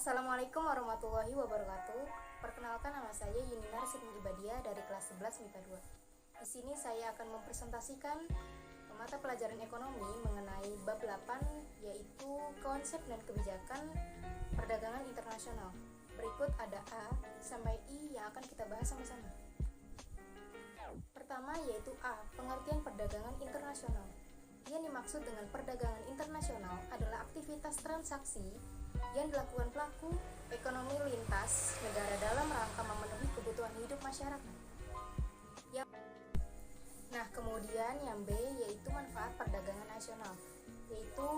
Assalamualaikum warahmatullahi wabarakatuh. Perkenalkan, nama saya Yuninar Siti Ibadia dari kelas 11 MIPA 2. Di sini saya akan mempresentasikan mata pelajaran ekonomi mengenai bab 8, yaitu konsep dan kebijakan perdagangan internasional. Berikut ada A sampai I yang akan kita bahas sama-sama. Pertama yaitu A, pengertian perdagangan internasional. Yang dimaksud dengan perdagangan internasional adalah aktivitas transaksi yang dilakukan pelaku ekonomi lintas negara dalam rangka memenuhi kebutuhan hidup masyarakat. Nah, kemudian yang B yaitu manfaat perdagangan nasional, yaitu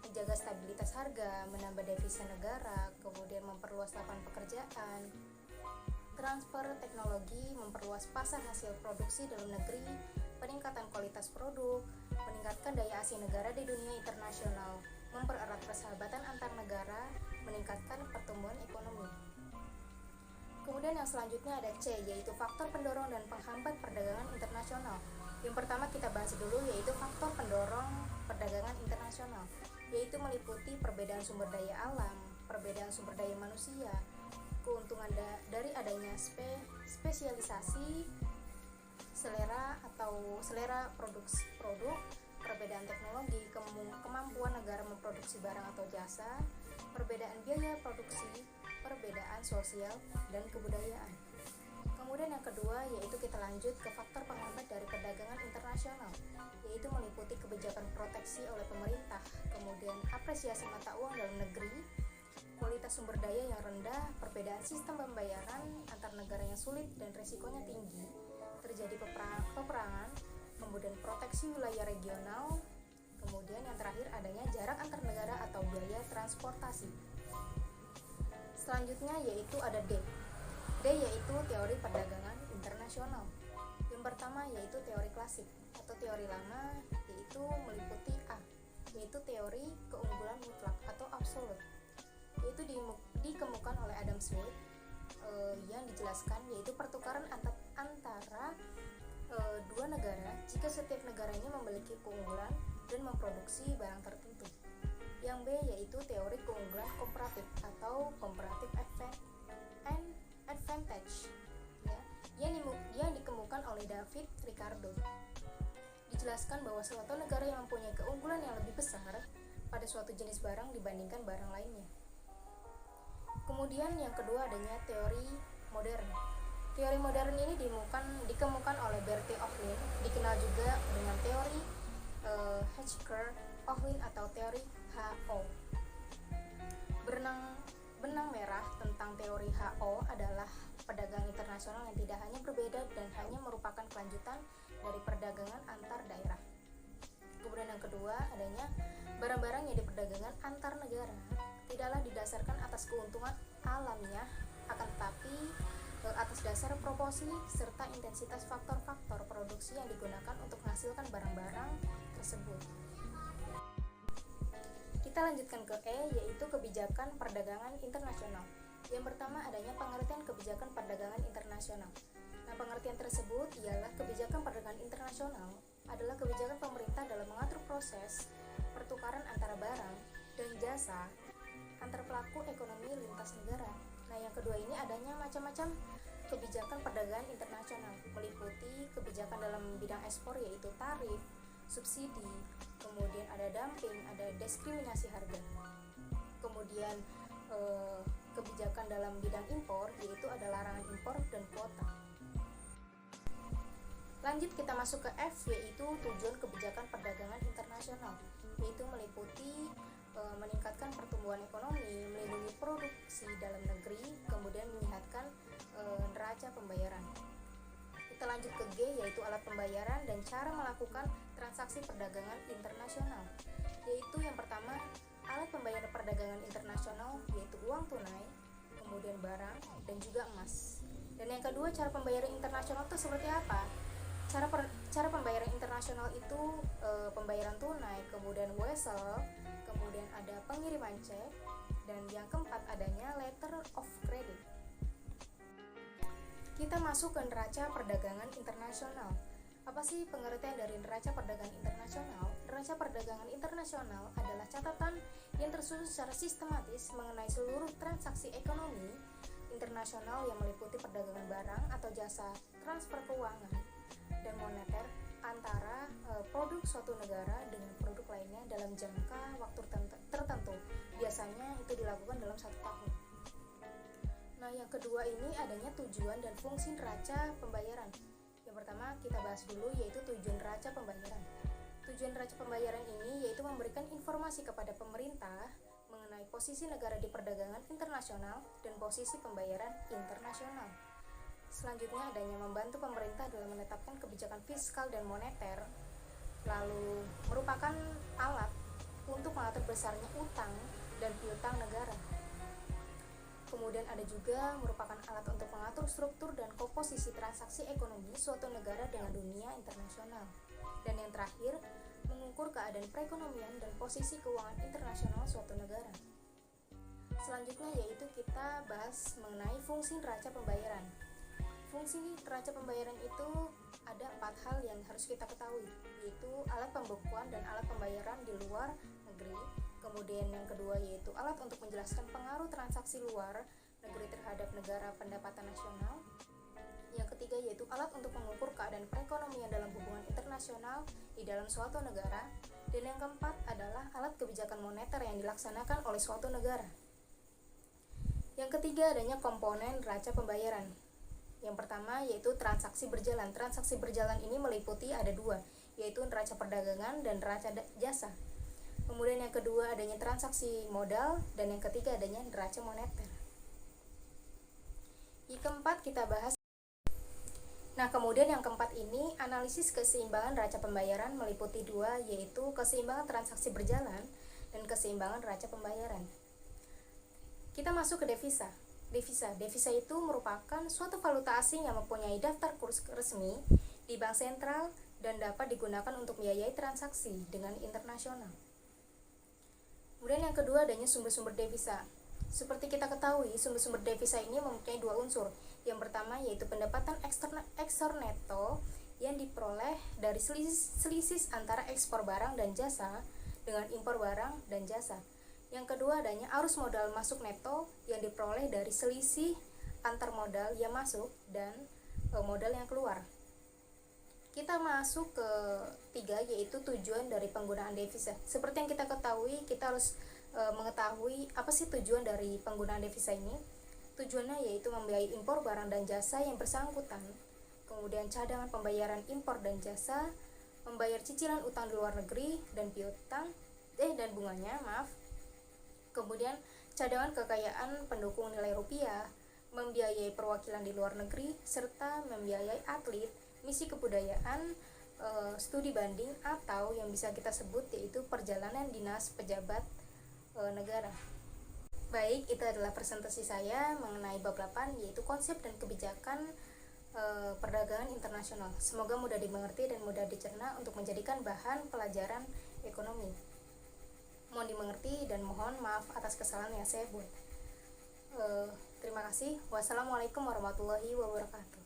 menjaga stabilitas harga, menambah devisa negara, kemudian memperluas lapangan pekerjaan, transfer teknologi, memperluas pasar hasil produksi dalam negeri, peningkatan kualitas produk, meningkatkan daya saing negara di dunia internasional, mempererat persahabatan antar negara, meningkatkan pertumbuhan ekonomi. Kemudian yang selanjutnya ada C, yaitu faktor pendorong dan penghambat perdagangan internasional. Yang pertama kita bahas dulu yaitu faktor pendorong perdagangan internasional, yaitu meliputi perbedaan sumber daya alam, perbedaan sumber daya manusia, keuntungan dari adanya spesialisasi, selera produksi produk, perbedaan teknologi, kemampuan negara memproduksi barang atau jasa, perbedaan biaya produksi, perbedaan sosial dan kebudayaan. Kemudian yang kedua yaitu kita lanjut ke faktor penghambat dari perdagangan internasional, yaitu meliputi kebijakan proteksi oleh pemerintah, kemudian apresiasi mata uang dalam negeri, kualitas sumber daya yang rendah, perbedaan sistem pembayaran antar negara yang sulit dan resikonya tinggi, terjadi peperangan, kemudian proteksi wilayah regional, kemudian yang terakhir adanya jarak antar negara atau biaya transportasi. Selanjutnya yaitu ada D. D yaitu teori perdagangan internasional. Yang pertama yaitu teori klasik atau teori lama, yaitu meliputi A, yaitu teori keunggulan mutlak atau absolut, yaitu dikemukakan oleh Adam Smith, yang dijelaskan yaitu pertukaran antara dua negara jika setiap negaranya memiliki keunggulan dan memproduksi barang tertentu. Yang B yaitu teori keunggulan komparatif atau comparative advantage, ya, yang dikemukakan oleh David Ricardo. Dijelaskan bahwa suatu negara yang mempunyai keunggulan yang lebih besar pada suatu jenis barang dibandingkan barang lainnya. Kemudian yang kedua adanya teori modern. Teori modern ini dikemukakan oleh Bertie Ohlin, dikenal juga dengan teori Hedgeker-Ohlin atau teori HO. Benang merah tentang teori HO adalah perdagangan internasional yang tidak hanya berbeda dan hanya merupakan kelanjutan dari perdagangan antar daerah. Kemudian yang kedua adanya barang-barang yang diperdagangkan antar negara tidaklah didasarkan atas keuntungan alamiah, akan tetapi atas dasar proporsi serta intensitas faktor-faktor produksi yang digunakan untuk menghasilkan barang-barang tersebut. Kita lanjutkan ke E, yaitu kebijakan perdagangan internasional. Yang pertama adanya pengertian kebijakan perdagangan internasional. Nah, pengertian tersebut ialah kebijakan perdagangan internasional adalah kebijakan pemerintah dalam mengatur proses pertukaran antara barang dan jasa antar pelaku ekonomi lintas negara. Nah, yang kedua ini adanya macam-macam kebijakan perdagangan internasional, meliputi kebijakan dalam bidang ekspor yaitu tarif, subsidi, kemudian ada dumping, ada diskriminasi harga. Kemudian kebijakan dalam bidang impor yaitu ada larangan impor dan kuota. Lanjut kita masuk ke F, yaitu tujuan kebijakan perdagangan internasional, yaitu meliputi meningkatkan pertumbuhan ekonomi, melindungi produksi dalam negeri, kemudian menyehatkan neraca pembayaran. Kita lanjut ke G, yaitu alat pembayaran dan cara melakukan transaksi perdagangan internasional, yaitu yang pertama alat pembayaran perdagangan internasional yaitu uang tunai, kemudian barang dan juga emas. Dan yang kedua cara pembayaran internasional itu seperti apa? Cara pembayaran internasional itu pembayaran tunai, kemudian wesel, kemudian ada pengiriman cek, dan yang keempat adanya letter of credit. Kita masuk ke neraca perdagangan internasional. Apa sih pengertian dari neraca perdagangan internasional? Neraca perdagangan internasional adalah catatan yang tersusun secara sistematis mengenai seluruh transaksi ekonomi internasional yang meliputi perdagangan barang atau jasa, transfer keuangan, dan moneter antara produk suatu negara dengan produk lainnya dalam jangka waktu tertentu. Biasanya itu dilakukan dalam 1 tahun. Nah, yang kedua ini adanya tujuan dan fungsi neraca pembayaran. Yang pertama kita bahas dulu yaitu tujuan neraca pembayaran. Tujuan neraca pembayaran ini yaitu memberikan informasi kepada pemerintah mengenai posisi negara di perdagangan internasional dan posisi pembayaran internasional. Selanjutnya adanya membantu pemerintah dalam menetapkan kebijakan fiskal dan moneter, lalu merupakan alat untuk mengatur besarnya utang dan piutang negara. Kemudian ada juga merupakan alat untuk mengatur struktur dan komposisi transaksi ekonomi suatu negara dengan dunia internasional. Dan yang terakhir, mengukur keadaan perekonomian dan posisi keuangan internasional suatu negara. Selanjutnya yaitu kita bahas mengenai fungsi neraca pembayaran. Fungsi neraca pembayaran itu ada 4 hal yang harus kita ketahui, yaitu alat pembukuan dan alat pembayaran di luar negeri. Kemudian yang kedua yaitu alat untuk menjelaskan pengaruh transaksi luar negeri terhadap negara pendapatan nasional. Yang ketiga yaitu alat untuk mengukur keadaan perekonomian dalam hubungan internasional di dalam suatu negara. Dan yang keempat adalah alat kebijakan moneter yang dilaksanakan oleh suatu negara. Yang ketiga adanya komponen neraca pembayaran. Yang pertama yaitu transaksi berjalan. Transaksi berjalan ini meliputi ada 2, yaitu neraca perdagangan dan neraca jasa. Kemudian yang kedua adanya transaksi modal, dan yang ketiga adanya neraca moneter. Yang keempat kita bahas. Nah, kemudian yang keempat ini analisis keseimbangan neraca pembayaran meliputi 2, yaitu keseimbangan transaksi berjalan dan keseimbangan neraca pembayaran. Kita masuk ke devisa. Devisa itu merupakan suatu valuta asing yang mempunyai daftar kurs resmi di bank sentral dan dapat digunakan untuk membiayai transaksi dengan internasional. Kemudian yang kedua adanya sumber-sumber devisa. Seperti kita ketahui, sumber-sumber devisa ini mempunyai 2 unsur. Yang pertama yaitu pendapatan ekspor neto yang diperoleh dari selisih antara ekspor barang dan jasa dengan impor barang dan jasa. Yang kedua adanya arus modal masuk neto yang diperoleh dari selisih antar modal yang masuk dan modal yang keluar. Kita masuk ke 3 yaitu tujuan dari penggunaan devisa. Seperti yang kita ketahui, kita harus mengetahui apa sih tujuan dari penggunaan devisa ini. Tujuannya yaitu membiayai impor barang dan jasa yang bersangkutan, kemudian cadangan pembayaran impor dan jasa, membayar cicilan utang di luar negeri dan piutang dan bunganya, kemudian cadangan kekayaan pendukung nilai rupiah, membiayai perwakilan di luar negeri, serta membiayai atlet, misi kebudayaan, studi banding, atau yang bisa kita sebut yaitu perjalanan dinas pejabat negara. Baik, itu adalah presentasi saya mengenai bab 8 yaitu konsep dan kebijakan perdagangan internasional. Semoga mudah dimengerti dan mudah dicerna untuk menjadikan bahan pelajaran ekonomi. Mohon dimengerti dan mohon maaf atas kesalahan yang saya buat. Terima kasih. Wassalamualaikum warahmatullahi wabarakatuh.